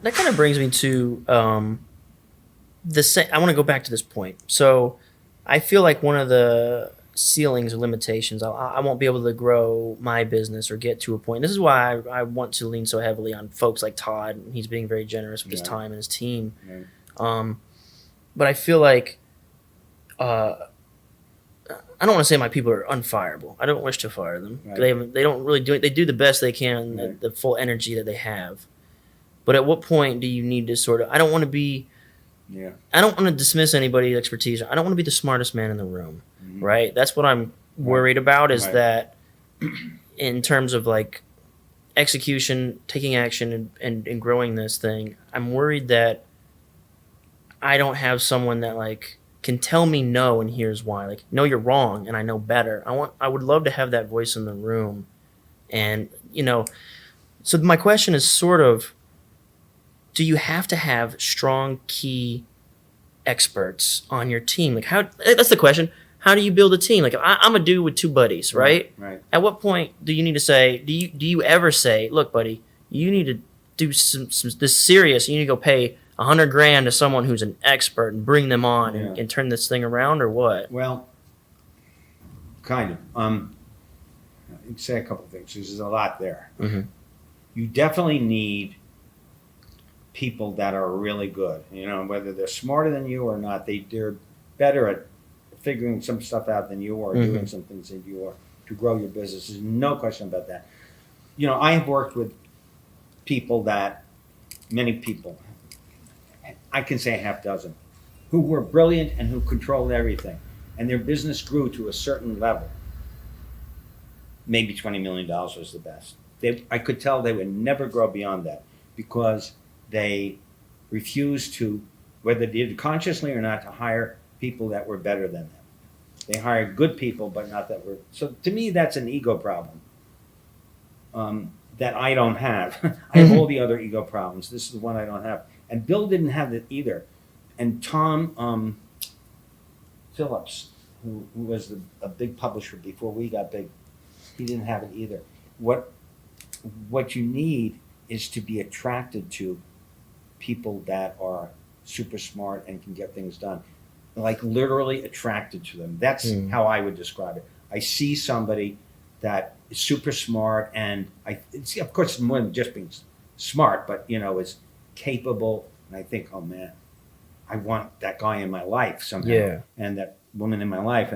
that kind of brings me to I want to go back to this point. So I feel like one of the ceilings or limitations, I won't be able to grow my business or get to a point. This is why I want to lean so heavily on folks like Todd. He's being very generous with his time and his team. Right. But I feel like I don't want to say my people are unfireable. I don't wish to fire them. Right. They don't really do it. They do the best they can, right. The full energy that they have. But at what point do you need to sort of? I don't want to be. Yeah. I don't want to dismiss anybody's expertise. I don't want to be the smartest man in the room. Mm-hmm. Right. That's what I'm worried about. Is that in terms of like execution, taking action, and growing this thing, I'm worried that I don't have someone that like can tell me no, and here's why. Like, no, you're wrong, and I know better. I would love to have that voice in the room. And, so my question is sort of, do you have to have strong key experts on your team? Like, that's the question. How do you build a team? Like, I'm a dude with two buddies, right? Right. At what point do you need to say, do you ever say, look, buddy, you need to do some this serious, you need to go pay $100,000 to someone who's an expert and bring them on and turn this thing around, or what? Well, kind of. I'd say a couple of things. There's a lot there. Mm-hmm. You definitely need people that are really good. Whether they're smarter than you or not, they're better at figuring some stuff out than you are, doing some things than you are to grow your business. There's no question about that. I have worked with many people, I can say a half dozen, who were brilliant and who controlled everything. And their business grew to a certain level. Maybe $20 million was the best. I could tell they would never grow beyond that because they refused to, whether they did it consciously or not, to hire people that were better than them. They hired good people, but not that were. So to me, that's an ego problem that I don't have. I have all the other ego problems. This is the one I don't have. And Bill didn't have it either. And Tom Phillips, who was a big publisher before we got big, he didn't have it either. What you need is to be attracted to people that are super smart and can get things done. Like literally attracted to them. That's how I would describe it. I see somebody that is super smart, and of course, it's more than just being smart, but is capable, and I think, oh man, I want that guy in my life somehow, and that woman in my life,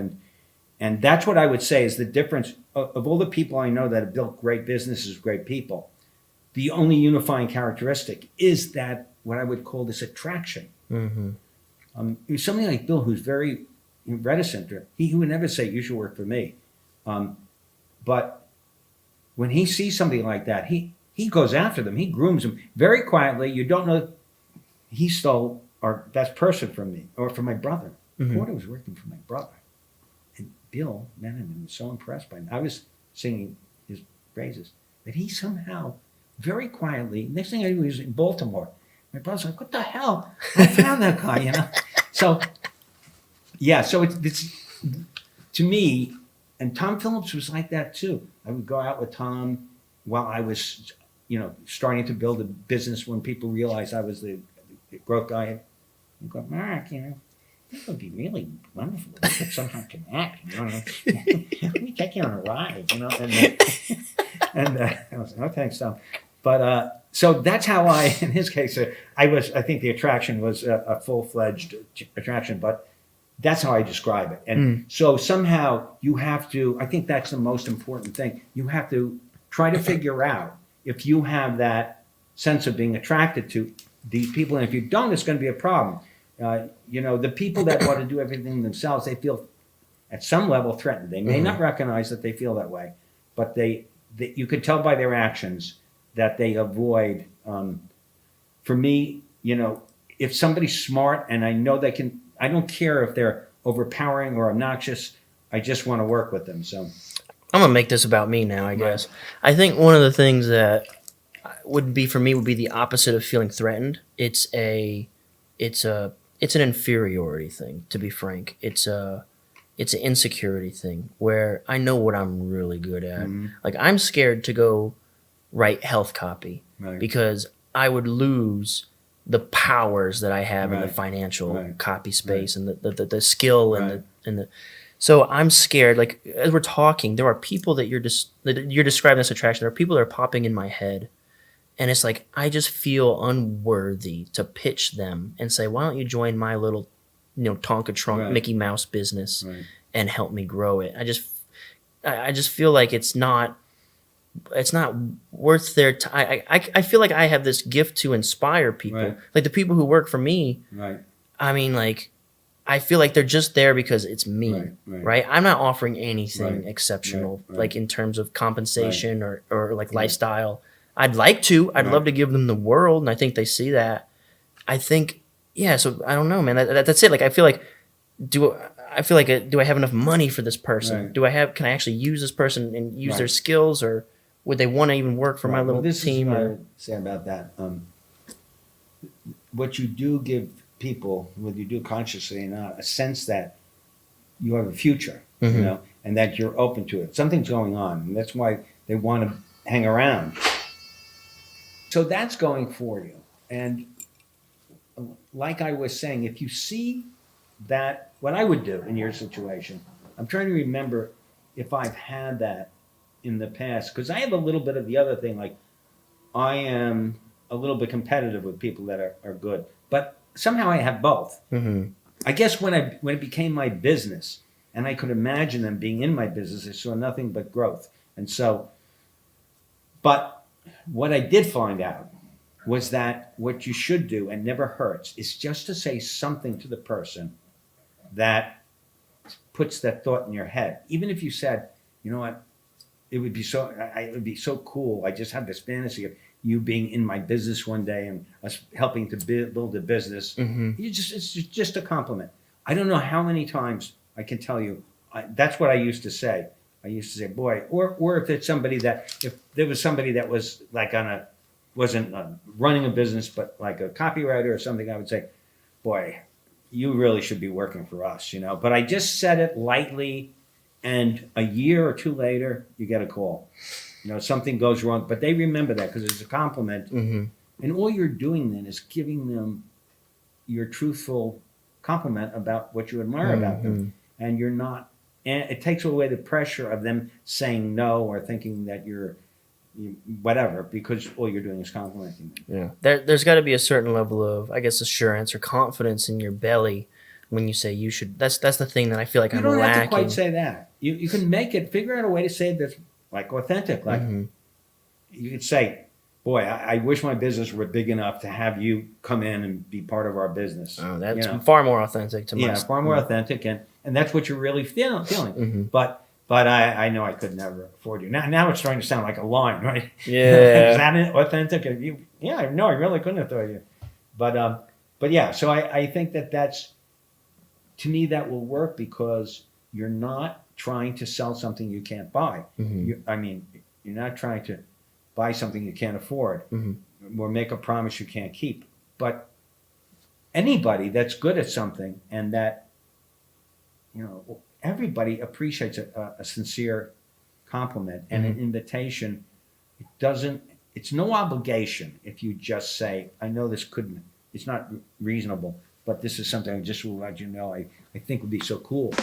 and that's what I would say is the difference of all the people I know that have built great businesses, great people. The only unifying characteristic is that what I would call this attraction. Mm-hmm. Somebody like Bill, who's very reticent, he would never say, "You should work for me," but when he sees somebody like that, he goes after them. He grooms them very quietly. You don't know he stole our best person from me or from my brother. Porter was working for my brother. And Bill, man, I was so impressed by him. I was singing his praises. But he somehow, very quietly, next thing I knew, he was in Baltimore. My brother's like, what the hell? I found that guy, So, so it's to me, and Tom Phillips was like that too. I would go out with Tom while I was, starting to build a business when people realized I was the growth guy. And go, Mark, that would be really wonderful. We could somehow connect. Let me take you on a ride, And I was like, oh, thanks, Tom. But so that's how in his case, I think the attraction was a full-fledged attraction, but that's how I describe it. And so somehow you have to, I think that's the most important thing. You have to try to figure out if you have that sense of being attracted to these people. And if you don't, it's going to be a problem. The people that want to do everything themselves, they feel at some level threatened. They may not recognize that they feel that way, but you could tell by their actions that they avoid. For me, if somebody's smart and I know they can, I don't care if they're overpowering or obnoxious. I just want to work with them. So I'm gonna make this about me now, I guess. I think one of the things that would be the opposite of feeling threatened. It's an inferiority thing, to be frank. It's an insecurity thing where I know what I'm really good at. Like, I'm scared to go write health copy because I would lose the powers that I have in the Right. financial Right. copy space and the skill and Right. the so I'm scared. Like as we're talking, there are people that you're describing this attraction. There are people that are popping in my head, and it's like I just feel unworthy to pitch them and say, "Why don't you join my little, Tonka trunk Right. Mickey Mouse business Right. and help me grow it?" I just feel like it's not worth their time. I feel like I have this gift to inspire people. Right. Like the people who work for me, Right. I mean, like, I feel like they're just there because it's me, Right, right. right? I'm not offering anything Right, exceptional, right. like in terms of compensation or like lifestyle. I'd like to. I'd love to give them the world, and I think they see that. I think, yeah. So I don't know, man. That's it. Like I feel like, do I have enough money for this person? Right. Can I actually use this person and use their Right. skills, or would they want to even work for my Right. little This team? is what I Or, would say about that. What you do give people, whether you do consciously or not, a sense that you have a future, Mhm. and that you're open to it. Something's going on, and that's why they want to hang around. So that's going for you. And like I was saying, if you see that, what I would do in your situation, I'm trying to remember if I've had that in the past, because I have a little bit of the other thing, like I am a little bit competitive with people that are good, but somehow I have both. Mhm. I guess when it became my business, and I could imagine them being in my business, I saw nothing but growth. And so, but what I did find out was that what you should do, and never hurts, is just to say something to the person that puts that thought in your head. Even if you said, you know what, it would be so cool. I just had this fantasy of you being in my business one day and us helping to build a business. Mhm. It's just a compliment. I don't know how many times I can tell you. That's what I used to say. I used to say, boy, or if there was somebody that was like wasn't running a business, but like a copywriter or something, I would say, boy, you really should be working for us, But I just said it lightly, and a year or two later, you get a call. Something goes wrong, but they remember that because it's a compliment. Mhm. And all you're doing then is giving them your truthful compliment about what you admire about them. And it takes away the pressure of them saying no or thinking that you're whatever, because all you're doing is complimenting them. Yeah. There's got to be a certain level of, I guess, assurance or confidence in your belly when you say you should. That's the thing that I feel like You I'm don't have to lacking. quite say that. You can figure out a way to say it that's like authentic. Like you could say, boy, I wish my business were big enough to have you come in and be part of our business. Oh, that's far more authentic to me. Yeah, far more authentic, and that's what you're really feeling. But I know I could never afford you. Now it's starting to sound like a line, right? Yeah. Is that authentic? I really couldn't afford you. But yeah, so I think that's, to me, that will work because you're not trying to sell something you can't buy. You're not trying to buy something you can't afford or make a promise you can't keep. But anybody that's good at something, and that, everybody appreciates a sincere compliment and an invitation. It's no obligation if you just say, I know it's not reasonable, but this is something I just will let you know I think would be so cool.